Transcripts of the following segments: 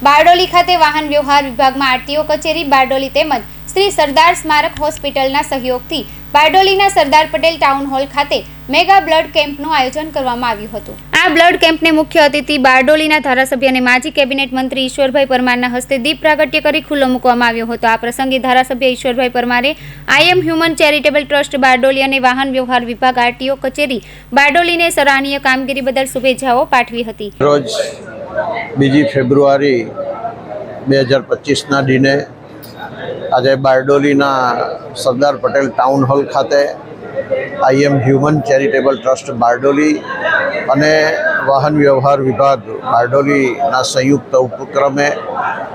બારડોલી ખાતે વાહન વ્યવહાર વિભાગમાં આરટીઓ કચેરી બારડોલી તેમજ શ્રી સરદાર સ્મારક હોસ્પિટલના સહયોગથી બારડોલીના સરદાર પટેલ ટાઉન હોલ ખાતે મેગા બ્લડ કેમ્પનું આયોજન કરવામાં આવ્યું હતું। આ બ્લડ કેમ્પને મુખ્ય અતિથિ બારડોલીના ધારાસભ્ય અને માજી કેબિનેટ મંત્રી ઈશ્વરભાઈ પરમારના હસ્તે દીપ પ્રાગટ્ય કરી ખુલ્લો મૂકવામાં આવ્યો હતો। આ પ્રસંગે ધારાસભ્ય ઈશ્વરભાઈ પરમારે IM Human Charitable trust Bardoli અને વાહન વ્યવહાર વિભાગ આરટીઓ કચેરી બારડોલીને સરાહનીય કામગીરી બદલ શુભેચ્છાઓ પાઠવી હતી। રોજ 2 ફેબ્રુઆરી 2025ના દિને આજે બારડોલીના સરદાર પટેલ ટાઉન હોલ ખાતે IM Human Charitable trust Bardoli અને વાહન વ્યવહાર વિભાગ બારડોલીના સંયુક્ત ઉપક્રમે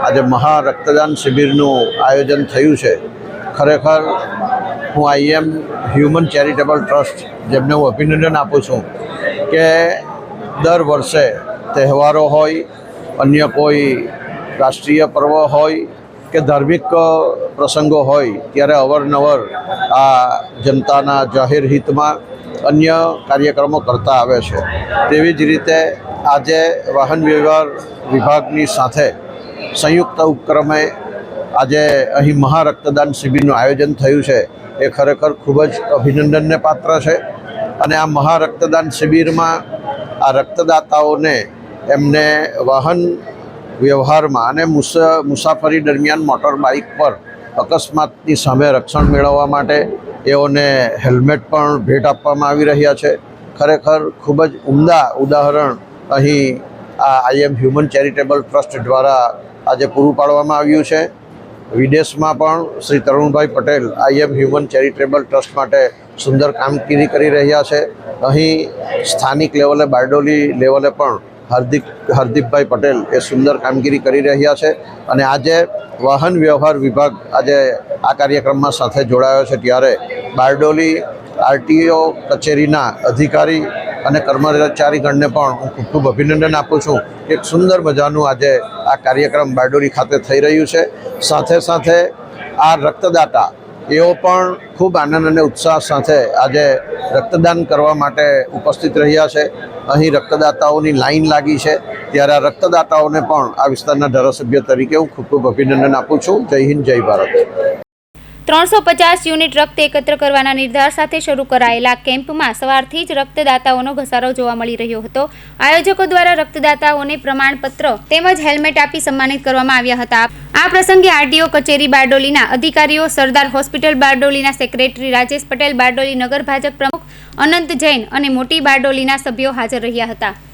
આજે મહા રક્તદાન શિબિરનું આયોજન થયું છે। ખરેખર હું આઈએમ હ્યુમન ચેરિટેબલ ટ્રસ્ટ જેમને હું અભિનંદન આપું છું કે દર વર્ષે તહેવારો હોય, અન્ય કોઈ રાષ્ટ્રીય પર્વ હોય કે ધાર્મિક પ્રસંગો હોય ત્યારે અવારનવાર આ જનતાના જાહેર હિતમાં અન્ય કાર્યક્રમો કરતા આવે છે। તેવી જ રીતે આજે વાહન વ્યવહાર વિભાગની સાથે સંયુક્ત ઉપક્રમે આજે અહીં મહા રક્તદાન શિબિરનું આયોજન થયું છે। એ ખરેખર ખૂબ જ અભિનંદનને પાત્ર છે અને આ મહા રક્તદાન શિબિરમાં આ રક્તદાતાઓને એમને વાહન વ્યવહારમાં અને મુસાફરી દરમિયાન મોટર બાઇક પર અકસ્માતની સામે રક્ષણ મેળવવા માટે એઓને હેલ્મેટ પણ ભેટ આપવામાં આવી રહ્યા છે। ખરેખર ખૂબ જ ઉમદા ઉદાહરણ અહીં આ આઈએમ હ્યુમન ચેરિટેબલ ટ્રસ્ટ દ્વારા આજે પૂરું પાડવામાં આવ્યું છે। વિદેશમાં પણ Shri Tarunbhai Patel I Am Human Charitable Trust માટે સુંદર કામગીરી કરી રહ્યા છે। અહીં સ્થાનિક લેવલે બારડોલી લેવલે પણ હાર્દિકભાઈ પટેલ એ સુંદર કામગીરી કરી રહ્યા છે અને આજે વાહન વ્યવહાર વિભાગ આજે આ કાર્યક્રમમાં સાથે જોડાયો છે ત્યારે બારડોલી આરટીઓ કચેરીના અધિકારી અને કર્મચારીગણને પણ હું ખૂબ ખૂબ અભિનંદન આપું છું। એક સુંદર મજાનું આજે આ કાર્યક્રમ બારડોલી ખાતે થઈ રહ્યું છે। સાથે સાથે આ રક્તદાતા એઓ પણ ખૂબ આનંદ અને ઉત્સાહ સાથે આજે રક્તદાન કરવા માટે ઉપસ્થિત રહ્યા છે। અહીં રક્તદાતાઓની લાઈન લાગી છે ત્યારે આ રક્તદાતાઓને પણ આ વિસ્તારના ધારાસભ્ય તરીકે હું ખૂબ ખૂબ અભિનંદન આપું છું। જય હિન્દ, જય ભારત। 350 યુનિટ રક્ત એકત્ર કરવાના નિર્ધાર સાથે શરૂ કરાયેલા કેમ્પમાં સવારથી જ રક્તદાતાઓનો ઘસારો જોવા મળી રહ્યો હતો। આયોજકો દ્વારા રક્તદાતાઓને પ્રમાણપત્ર તેમજ હેલ્મેટ આપી સન્માનિત કરવામાં આવ્યા હતા। આ પ્રસંગે આરટીઓ કચેરી બારડોલીના અધિકારીઓ, સરદાર હોસ્પિટલ બારડોલીના સેક્રેટરી રાજેશ પટેલ, બારડોલી નગર ભાજપ પ્રમુખ અનંત જૈન અને મોટી બારડોલીના સભ્યો હાજર રહ્યા હતા।